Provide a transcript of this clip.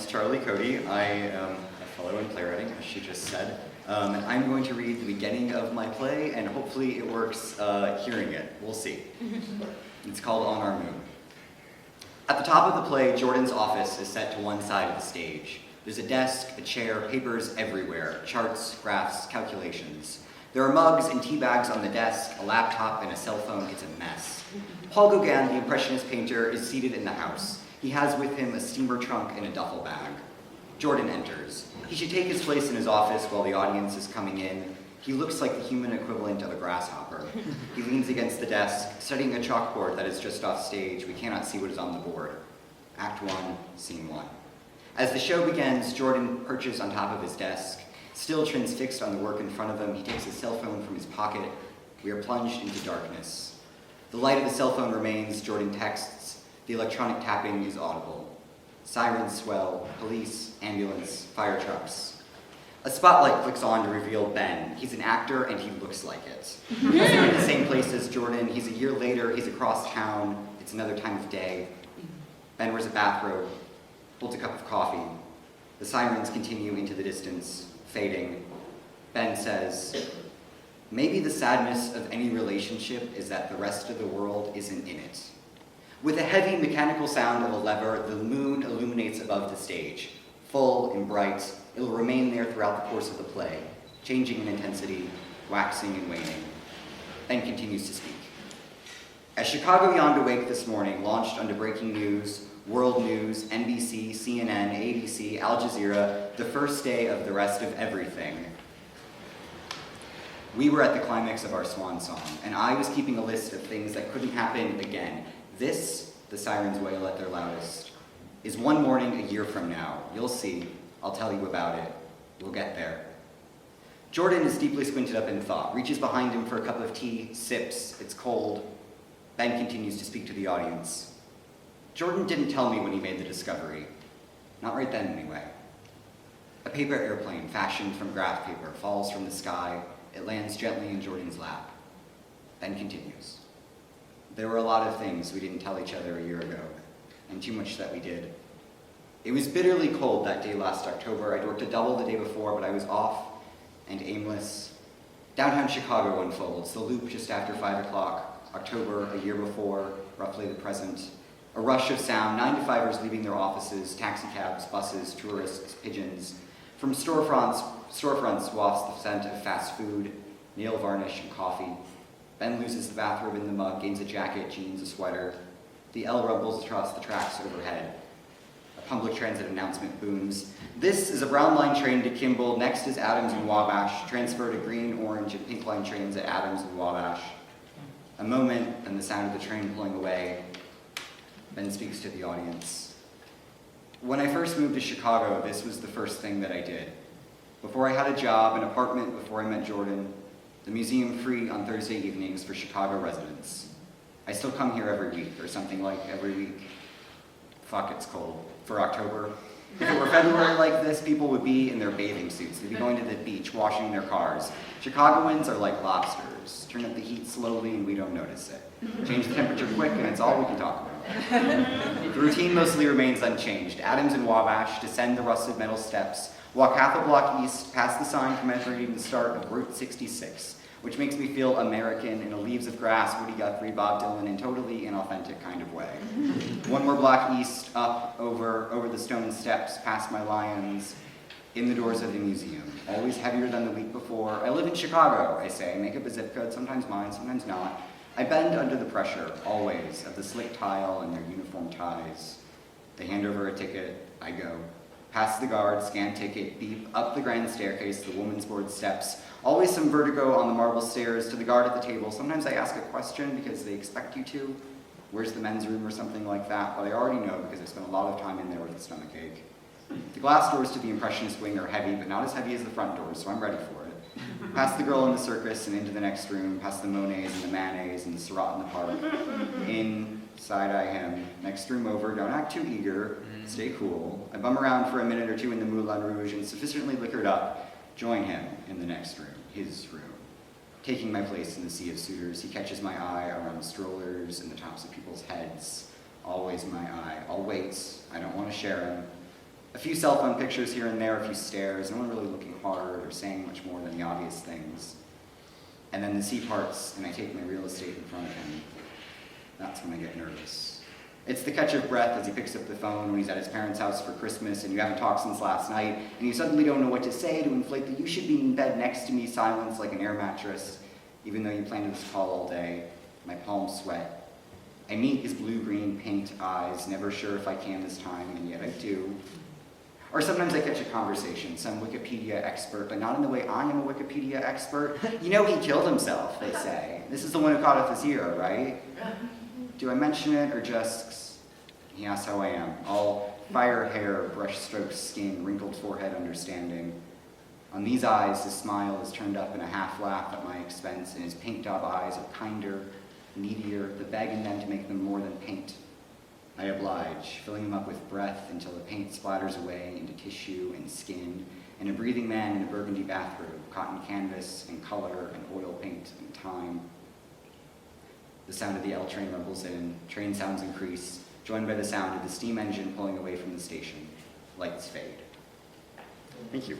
is Charlie Cote. I am a fellow in playwriting, as she just said. And I'm going to read the beginning of my play, and hopefully it works hearing it. We'll see. It's called On Our Moon. At the top of the play, Jordan's office is set to one side of the stage. There's a desk, a chair, papers everywhere, charts, graphs, calculations. There are mugs and tea bags on the desk, a laptop, and a cell phone. It's a mess. Paul Gauguin, the Impressionist painter, is seated in the house. He has with him a steamer trunk and a duffel bag. Jordan enters. He should take his place in his office while the audience is coming in. He looks like the human equivalent of a grasshopper. He leans against the desk, studying a chalkboard that is just off stage. We cannot see what is on the board. Act 1, Scene 1. As the show begins, Jordan perches on top of his desk. Still transfixed on the work in front of him, he takes his cell phone from his pocket. We are plunged into darkness. The light of the cell phone remains. Jordan texts. The electronic tapping is audible. Sirens swell, police, ambulance, fire trucks. A spotlight clicks on to reveal Ben. He's an actor and he looks like it. He's in the same place as Jordan. He's a year later, he's across town. It's another time of day. Ben wears a bathrobe, holds a cup of coffee. The sirens continue into the distance, fading. Ben says, "Maybe the sadness of any relationship is that the rest of the world isn't in it." With a heavy mechanical sound of a lever, the moon illuminates above the stage. Full and bright, it will remain there throughout the course of the play, changing in intensity, waxing and waning. Ben continues to speak. As Chicago Yawned Awake this morning launched under breaking news, world news, NBC, CNN, ABC, Al Jazeera, the first day of the rest of everything, we were at the climax of our swan song, and I was keeping a list of things that couldn't happen again. This, the sirens wail at their loudest, is one morning a year from now. You'll see. I'll tell you about it. We'll get there. Jordan is deeply squinted up in thought, reaches behind him for a cup of tea, sips. It's cold. Ben continues to speak to the audience. Jordan didn't tell me when he made the discovery. Not right then, anyway. A paper airplane fashioned from graph paper falls from the sky. It lands gently in Jordan's lap. Ben continues. There were a lot of things we didn't tell each other a year ago, and too much that we did. It was bitterly cold that day last October. I'd worked a double the day before, but I was off and aimless. Downtown Chicago unfolds, the loop just after 5 o'clock, October, a year before, roughly the present. A rush of sound, 9-to-5ers leaving their offices, taxicabs, buses, tourists, pigeons. From storefronts wafts the scent of fast food, nail varnish, and coffee. Ben loses the bathrobe in the mug, gains a jacket, jeans, a sweater. The L rumbles across the tracks overhead. A public transit announcement booms. This is a Brown Line train to Kimball. Next is Adams and Wabash. Transfer to Green, Orange, and Pink Line trains at Adams and Wabash. A moment, and the sound of the train pulling away. Ben speaks to the audience. When I first moved to Chicago, this was the first thing that I did. Before I had a job, an apartment, before I met Jordan, the museum free on Thursday evenings for Chicago residents. I still come here every week, or something like every week. Fuck, it's cold. For October. If it were February like this, people would be in their bathing suits. They'd be going to the beach, washing their cars. Chicagoans are like lobsters. Turn up the heat slowly and we don't notice it. Change the temperature quick and it's all we can talk about. The routine mostly remains unchanged. Adams and Wabash descend the rusted metal steps, walk half a block east, past the sign commemorating the start of Route 66, which makes me feel American in a Leaves of Grass, Woody Guthrie, Bob Dylan, in totally inauthentic kind of way. One more block east, up, over the stone steps, past my lions, in the doors of the museum. Always heavier than the week before. I live in Chicago, I say, make up a zip code, sometimes mine, sometimes not. I bend under the pressure, always, of the slick tile and their uniform ties. They hand over a ticket, I go. Past the guard, scan ticket, beep, up the grand staircase, the woman's board steps. Always some vertigo on the marble stairs, to the guard at the table. Sometimes I ask a question because they expect you to. Where's the men's room or something like that? But I already know because I spent a lot of time in there with a stomachache. The glass doors to the Impressionist wing are heavy, but not as heavy as the front doors, so I'm ready for it. Past the girl in the circus and into the next room, past the Monets and the Manets and the Surratt in the park. In, side-eye him. Next room over, don't act too eager, stay cool. I bum around for a minute or two in the Moulin Rouge and sufficiently liquored up, join him in the next room, his room. Taking my place in the sea of suitors, he catches my eye around strollers and the tops of people's heads. Always my eye. I'll wait. I don't want to share him. A few cell phone pictures here and there, a few stares, no one really looking hard or saying much more than the obvious things. And then the sea parts, and I take my real estate in front of him. That's when I get nervous. It's the catch of breath as he picks up the phone when he's at his parents' house for Christmas and you haven't talked since last night, and you suddenly don't know what to say to inflate the "you should be in bed next to me" silence like an air mattress, even though you planned this call all day. My palms sweat. I meet his blue-green paint eyes, never sure if I can this time, and yet I do. Or sometimes I catch a conversation, some Wikipedia expert, but not in the way I am a Wikipedia expert. You know, he killed himself, they say. This is the one who caught up this year, right? Do I mention it or just... He asks how I am. All fire hair, brush-stroked skin, wrinkled forehead understanding. On these eyes, his smile is turned up in a half-laugh at my expense, and his paint job eyes are kinder, needier, the bag in them to make them more than paint. I oblige, filling them up with breath until the paint splatters away into tissue and skin, and a breathing man in a burgundy bathrobe, cotton canvas and color and oil paint and time. The sound of the L train rumbles in, train sounds increase, joined by the sound of the steam engine pulling away from the station. Lights fade. Thank you.